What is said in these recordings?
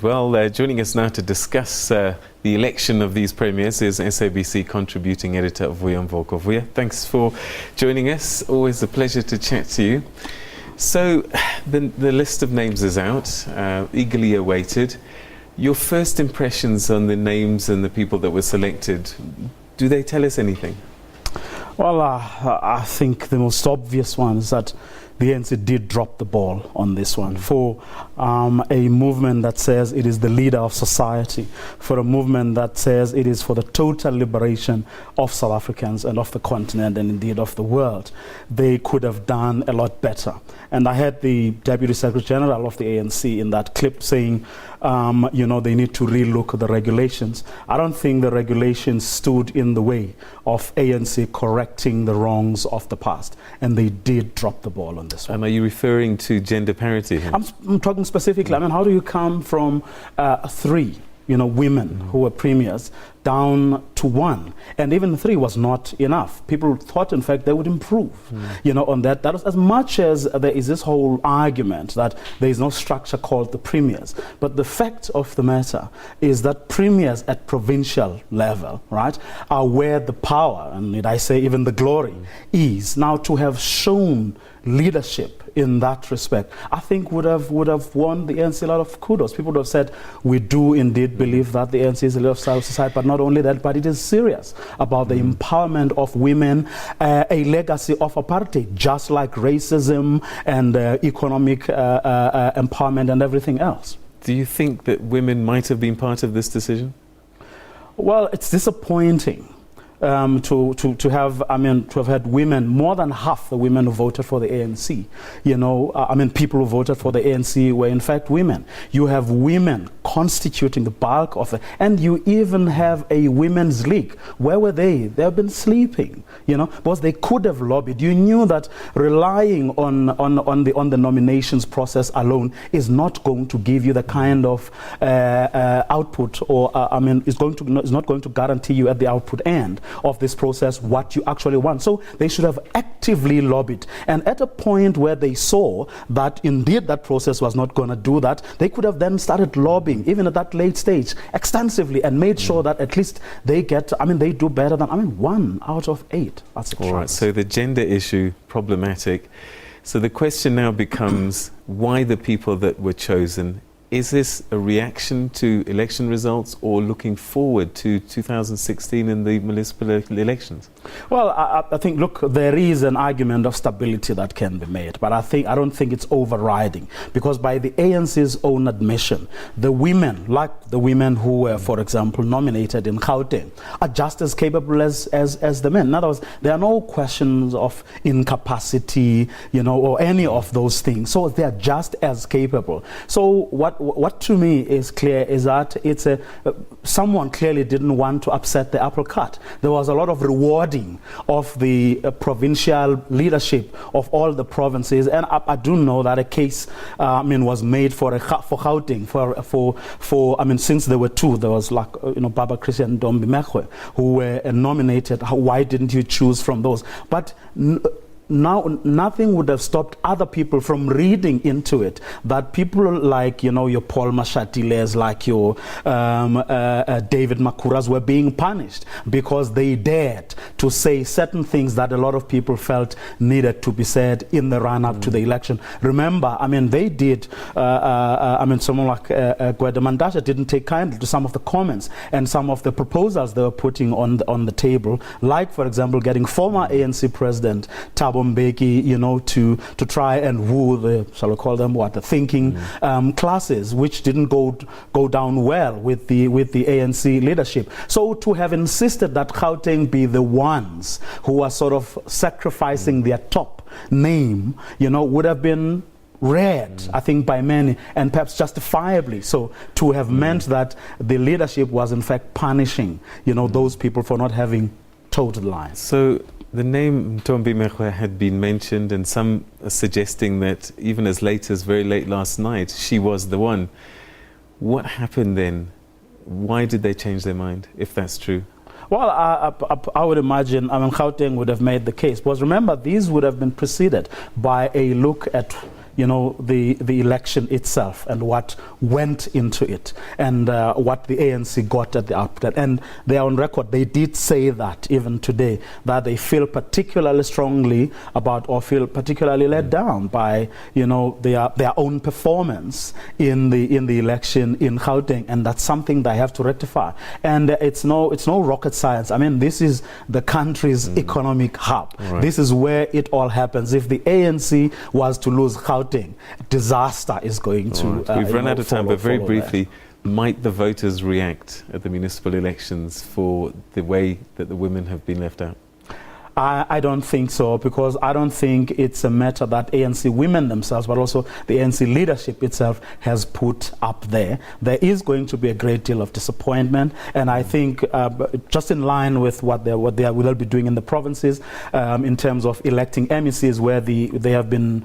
Well, joining us now to discuss the election of these premiers is SABC contributing editor Vuya Mvokovuya. Thanks for joining us. Always a pleasure to chat to you. So, the list of names is out, eagerly awaited. Your first impressions on the names and the people that were selected, do they tell us anything? Well, I think the most obvious one is that the ANC did drop the ball on this one. For a movement that says it is the leader of society, for a movement that says it is for the total liberation of South Africans and of the continent and indeed of the world, they could have done a lot better. And I heard the Deputy Secretary General of the ANC in that clip saying, they need to relook at the regulations. I don't think the regulations stood in the way of ANC correcting the wrongs of the past, and they did drop the ball on this one. And are you referring to gender parity? I'm talking specifically. I mean, how do you come from three women who were premiers down to one? And even three was not enough. People thought, in fact, they would improve, on that. That was as much as there is this whole argument that there is no structure called the premiers. But the fact of the matter is that premiers at provincial level, right, are where the power, and need I say even the glory, is. Now, to have shown leadership in that respect, I think would have won the ANC a lot of kudos. People would have said, we do indeed believe that the ANC is a leader of society, but not only that, but it is serious about the empowerment of women, a legacy of apartheid, just like racism and economic empowerment and everything else. Do you think that women might have been part of this decision? Well, it's disappointing. To have had women, more than half the women who voted for the ANC, people who voted for the ANC were in fact women. You have women constituting the bulk of it, and you even have a women's league. Where were they? They have been sleeping, because they could have lobbied. You knew that relying on the nominations process alone is not going to give you the kind of output, or is not going to guarantee you at the output end of this process what you actually want. So they should have actively lobbied, and at a point where they saw that indeed that process was not going to do that, they could have then started lobbying even at that late stage extensively and made sure that at least they get, they do better than 1 out of 8. That's a all right. So the gender issue, problematic. So the question now becomes, why the people that were chosen? Is this a reaction to election results or looking forward to 2016 and the municipal elections? Well, I think, look, there is an argument of stability that can be made, but I don't think it's overriding, because by the ANC's own admission, the women, like the women who were, for example, nominated in Gauteng, are just as capable as the men. In other words, there are no questions of incapacity, or any of those things. So they are just as capable. So what to me is clear is that it's someone clearly didn't want to upset the apple cart. There was a lot of rewarding of the provincial leadership of all the provinces, and I do know that a case was made for Gauteng for since there were two, there was Baba Christian Dombi Mechwe who were nominated. Why didn't you choose from those? But now, nothing would have stopped other people from reading into it that people like, your Paul Mashatiles, like your David Makhuras were being punished because they dared to say certain things that a lot of people felt needed to be said in the run-up to the election. Remember, they did, someone like Gwede Mandasha didn't take kindly to some of the comments and some of the proposals they were putting on the table, like, for example, getting former ANC President Thabo Mbeki, to try and woo the, shall we call them the thinking classes, which didn't go down well with the ANC leadership. So to have insisted that Gauteng be the ones who are sort of sacrificing their top name, would have been read, I think, by many, and perhaps justifiably so, to have meant that the leadership was in fact punishing, those people for not having toed the line. So the name Dombi Mechwe had been mentioned, and some are suggesting that even as late as very late last night, she was the one. What happened then? Why did they change their mind, if that's true? Well, I would imagine, Gauteng would have made the case. Because remember, these would have been preceded by a look at the election itself and what went into it and what the ANC got at the output. And they are on record. They did say that even today, that they feel particularly strongly about or feel particularly let down by their own performance in the election in Gauteng, and that's something they have to rectify. And it's no rocket science. I mean, this is the country's economic hub. Right. This is where it all happens. If the ANC was to lose Gauteng, disaster is going to. Right. We've run out of time, but very briefly, might the voters react at the municipal elections for the way that the women have been left out? I don't think so, because I don't think it's a matter that ANC women themselves, but also the ANC leadership itself has put up there. There is going to be a great deal of disappointment, and I think just in line with what they will be doing in the provinces in terms of electing MECs, where they are being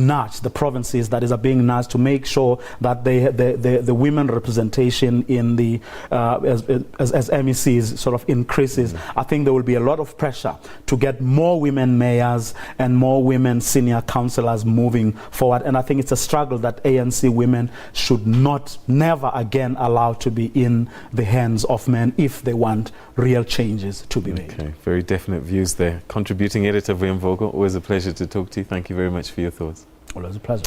nudged, the provinces that are being nudged to make sure that the women representation in the as MECs sort of increases. I think there will be a lot of pressure to get more women mayors and more women senior councillors moving forward. And I think it's a struggle that ANC women should never again allow to be in the hands of men if they want real changes to be made. Okay, very definite views there. Contributing editor Vuyo Mvoko, always a pleasure to talk to you. Thank you very much for your thoughts. Always a pleasure.